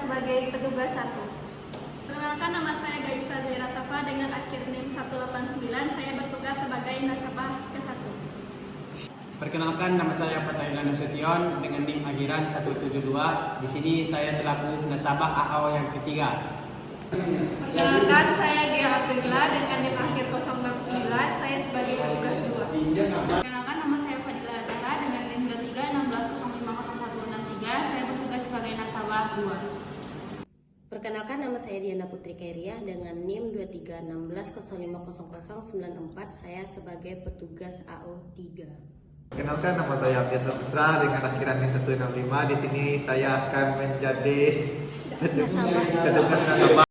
sebagai petugas 1. Perkenalkan, nama saya Gaisa Zaira Safa dengan akhir NIM 189. Saya bertugas sebagai nasabah ke-1. Perkenalkan, nama saya Fatahillah Nasution dengan NIM akhiran 172. Di sini saya selaku nasabah AO yang ketiga. Perkenalkan, saya Gia Aprila dengan NIM akhir 069. Saya sebagai petugas 2. Perkenalkan, nama saya Fadila Zahra dengan NIM 2316050163. Saya bertugas sebagai nasabah 2. Perkenalkan, nama saya Diana Putri Khairiah dengan NIM 2316050094. Saya sebagai petugas AO 3. Perkenalkan, nama saya Abdias Putra dengan akhiran NIM 165. Di sini saya akan menjadi petugas nasabah.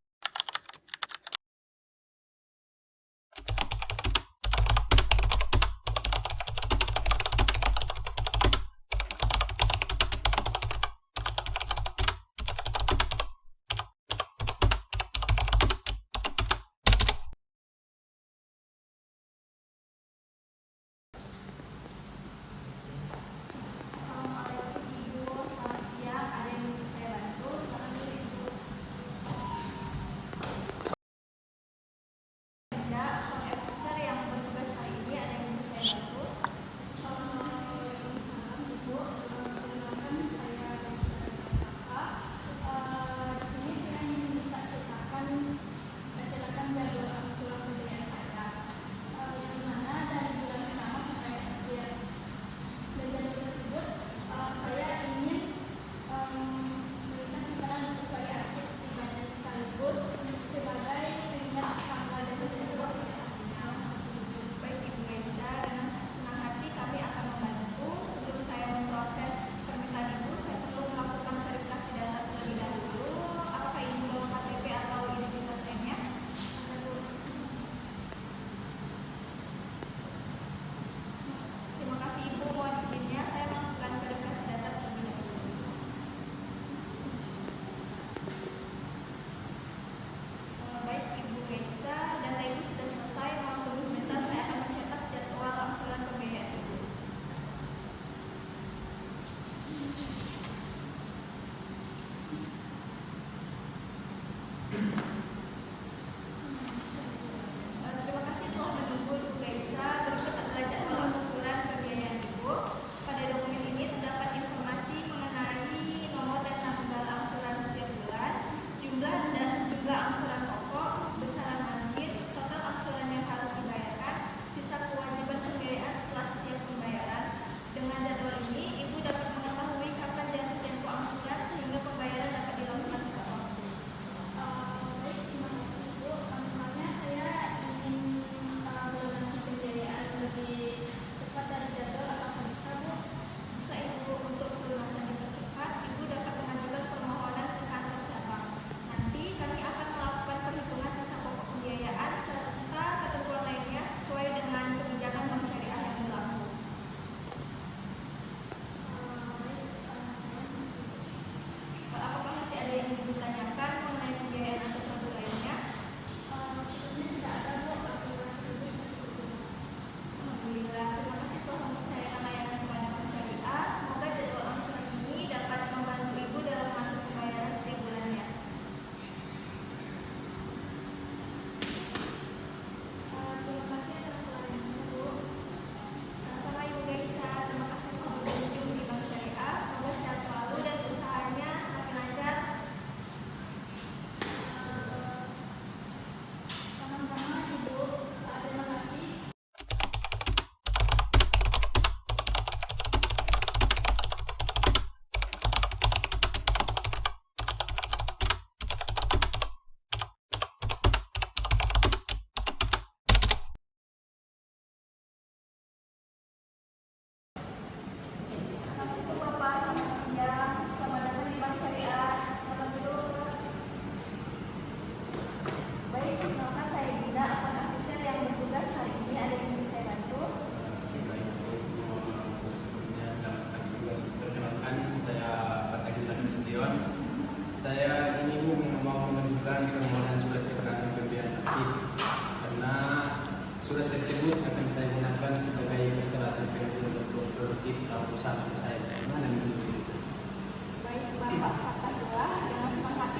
Baik, Bapak Fatahillah dengan semangat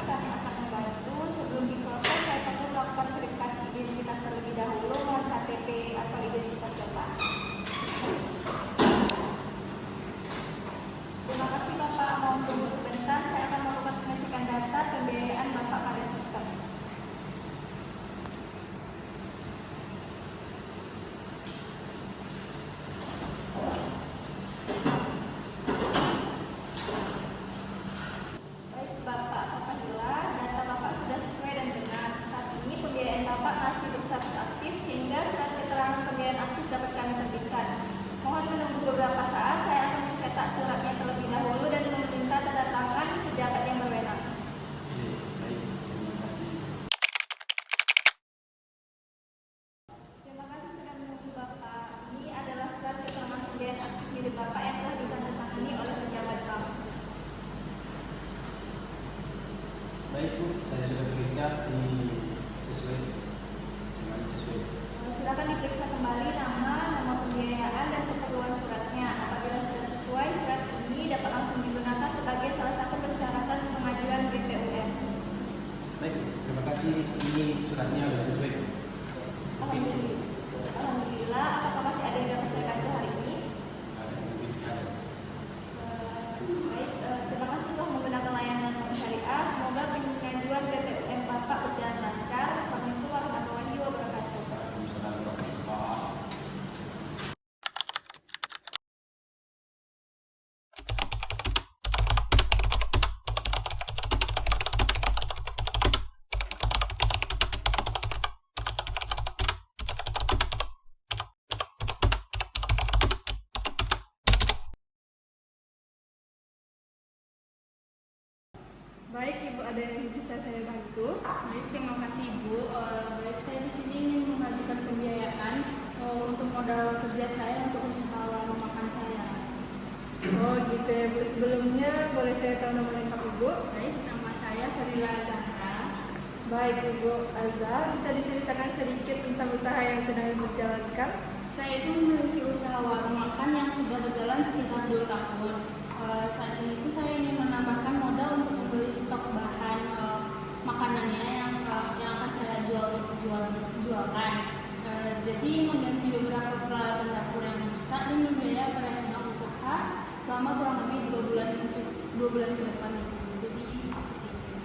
aktif dapat kami terbitkan. Mohon menunggu beberapa saat, saya akan mencetak suratnya terlebih dahulu dan meminta tanda tangan pejabat yang berwenang. Baik, terima kasih. Terima kasih sudah menunggu Bapak. Ini adalah surat keterangan pemberian aktif milik Bapak yang telah ditandatangani oleh pejabat bank. Baik Bu, saya sudah periksa, ini sesuai, semuanya sesuai. Silakan diperiksa kembali nama pembiayaan dan keperluan suratnya. Apabila sudah sesuai, surat ini dapat langsung digunakan sebagai salah satu persyaratan pengajuan BPUM. Baik, terima kasih, ini suratnya sudah sesuai. Alhamdulillah. Alhamdulillah. Apakah masih ada yang dapat saya bantu hari ini? Baik, terima kasih telah menggunakan layanan Bank Syariah. Semoga pengajuan BPUM Bapak berjalan lancar. Assalamualaikum warahmatullahi wabarakatuh. Waalaikumsalam warahmatullahi wabarakatuh. Baik Ibu, ada yang bisa saya bantu? Baik, terima kasih Ibu. Baik, saya di sini ingin mengajukan pembiayaan untuk modal kerja saya untuk usaha warung makan saya. Oh gitu ya Bu, sebelumnya boleh saya tahu nama lengkap Ibu? Baik, nama saya Fadila Zahra. Baik Ibu Azhar, bisa diceritakan sedikit tentang usaha yang sedang Ibu jalankan? Saya itu memiliki usaha warung makan yang sudah berjalan sekitar 2 tahun. Saat ini tuh saya ingin menambahkan modal untuk membeli stok bahan makanannya yang akan saya jualkan. Jadi mengganti beberapa peralatan dapur yang rusak dan membiayai operasional usaha selama kurang lebih 2 bulan ke depan. Jadi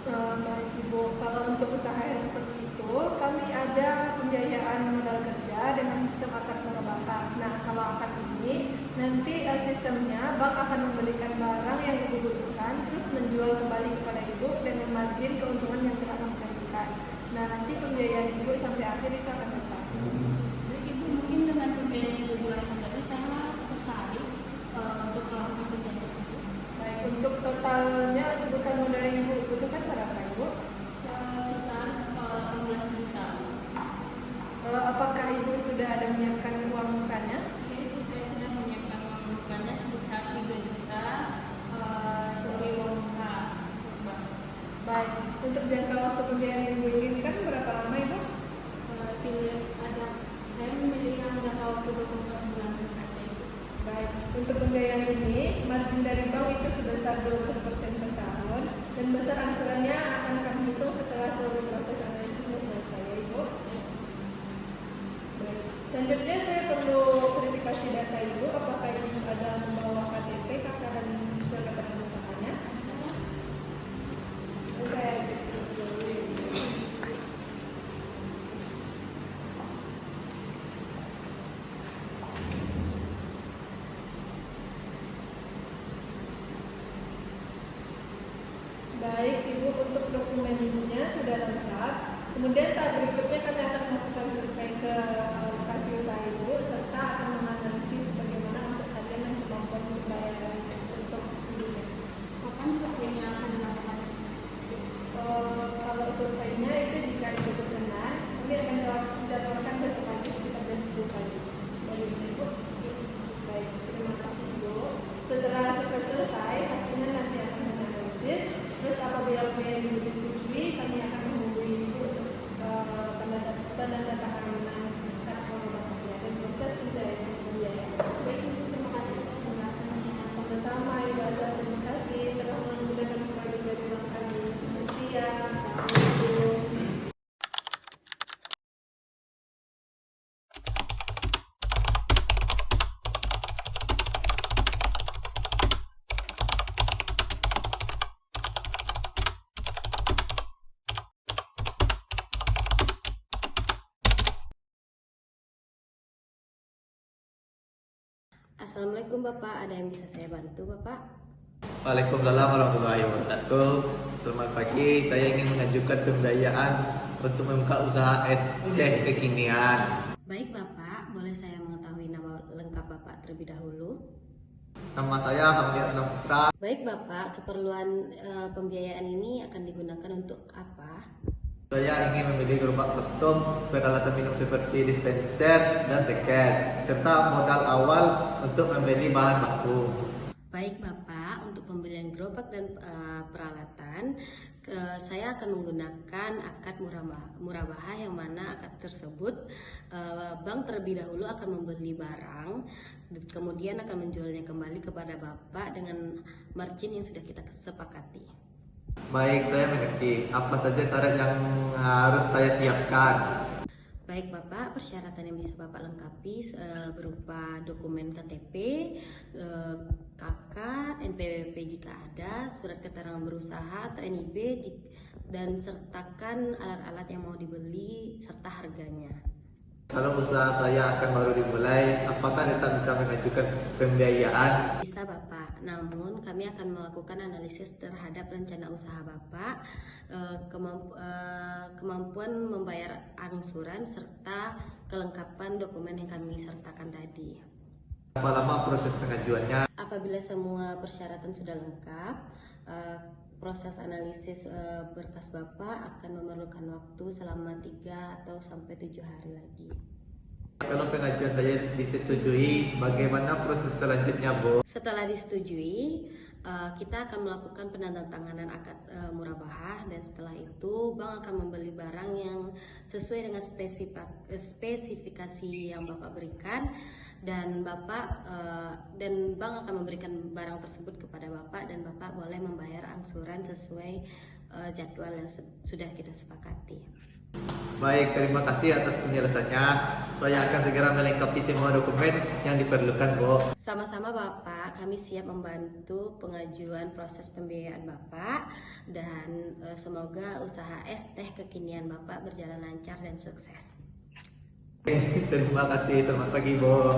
Baik Ibu, kalau untuk usaha yang seperti itu, kami ada pembiayaan modal kerja dengan sistem akad pengembang. Nah, kalau akad ini, nanti sistemnya bank akan membelikan barang yang Ibu butuhkan, terus menjual kembali kepada Ibu dengan margin keuntungan yang telah kami tentukan. Nah, nanti pembiayaan Ibu sampai akhir itu akan tetap. Jadi Ibu mungkin dengan pembiayaan yang Ibu jelaskan tadi saya tertarik untuk melakukan pembiayaan tersebut. Baik, untuk totalnya kebutuhan modal yang Ibu butuhkan berapa Ibu? Sekitar 18 juta. Apakah Ibu sudah ada menyiapkan uang mukanya? Yaitu saya sudah menyiapkan uang mukanya sebesar 3 juta sebagai uang muka. Baik, untuk jangka waktu pembiayaan yang Ibu inginkan berapa lama Ibu? Saya memilih yang jangka waktu 24 bulan saja. Baik, untuk pembiayaan ini, margin dari bank itu sebesar 12% per tahun dan besar angsurannya akan kami hitung setelah seluruh proses analisisnya selesai ya Ibu. Baik. Selanjutnya saya perlu verifikasi data Ibu, apakah Ibu ada membawa KTP, KK dan surat keterangan usahanya? Saya cek dulu. Baik Ibu, untuk dokumennya sudah lengkap. Kemudian tahap berikutnya kami akan melakukan survei ke lokasi usaha Ibu serta akan menganalisis bagaimana omset harian dan kemampuan pembayaran untuk Ibunya. Kapan surveinya akan dilakukan? Kalau surveinya itu jika Ibu berkenan, kami akan jadwalkan besok pagi sekitar jam 10 pagi. Baik Ibu. Baik, terima kasih Ibu. Setelah survei selesai, hasilnya nanti akan dianalisis. Terus apabila pembiayaan Ibu disetujui, kami akan menghubungi Ibu untuk penandatanganan kartu bank dan proses pencairan pembiayaan. Baik Ibu, terima kasih atas penjelasannya. Sama-sama Ibu Azhar, terima kasih telah memudahkan kembali dari ruang kami. Selamat siang. Assalamualaikum. Assalamualaikum Bapak, ada yang bisa saya bantu Bapak? Waalaikumsalam warahmatullahi wabarakatuh. Selamat pagi, saya ingin mengajukan pembiayaan untuk membuka usaha es teh kekinian. Baik Bapak, boleh saya mengetahui terlebih dahulu. Nama saya Hamdi Aslam Putra. Baik Bapak, keperluan pembiayaan ini akan digunakan untuk apa? Saya ingin membeli gerobak kostum, peralatan minum seperti dispenser dan seker, serta modal awal untuk membeli bahan baku. Baik Bapak, untuk pembelian gerobak dan peralatan, saya akan menggunakan akad murabahah, yang mana akad tersebut bank terlebih dahulu akan membeli barang, kemudian akan menjualnya kembali kepada Bapak dengan margin yang sudah kita sepakati. Baik, saya mengerti. Apa saja syarat yang harus saya siapkan? Baik Bapak, persyaratan yang bisa Bapak lengkapi berupa dokumen KTP, KK, NPWP jika ada, surat keterangan berusaha atau NIB, dan sertakan alat-alat yang mau dibeli serta harganya. Kalau usaha saya akan baru dimulai, apakah tetap bisa mengajukan pembiayaan? Bisa Bapak, namun kami akan melakukan analisis terhadap rencana usaha Bapak, kemampuan membayar angsuran, serta kelengkapan dokumen yang kami sertakan tadi. Berapa lama proses pengajuannya? Apabila semua persyaratan sudah lengkap, proses analisis berkas Bapak akan memerlukan waktu selama 3 atau sampai 7 hari lagi. Kalau pengajuan saya disetujui, bagaimana proses selanjutnya, Bu? Setelah disetujui, kita akan melakukan penandatanganan akad murabahah, dan setelah itu bank akan membeli barang yang sesuai dengan spesifikasi yang Bapak berikan, dan bank akan memberikan barang tersebut kepada Bapak, dan Bapak boleh membayar angsuran sesuai jadwal yang sudah kita sepakati. Baik, terima kasih atas penjelasannya. Saya akan segera melengkapi semua dokumen yang diperlukan, Bu. Sama-sama Bapak, kami siap membantu pengajuan proses pembiayaan Bapak, dan semoga usaha es teh kekinian Bapak berjalan lancar dan sukses. Terima kasih, selamat pagi, Bu.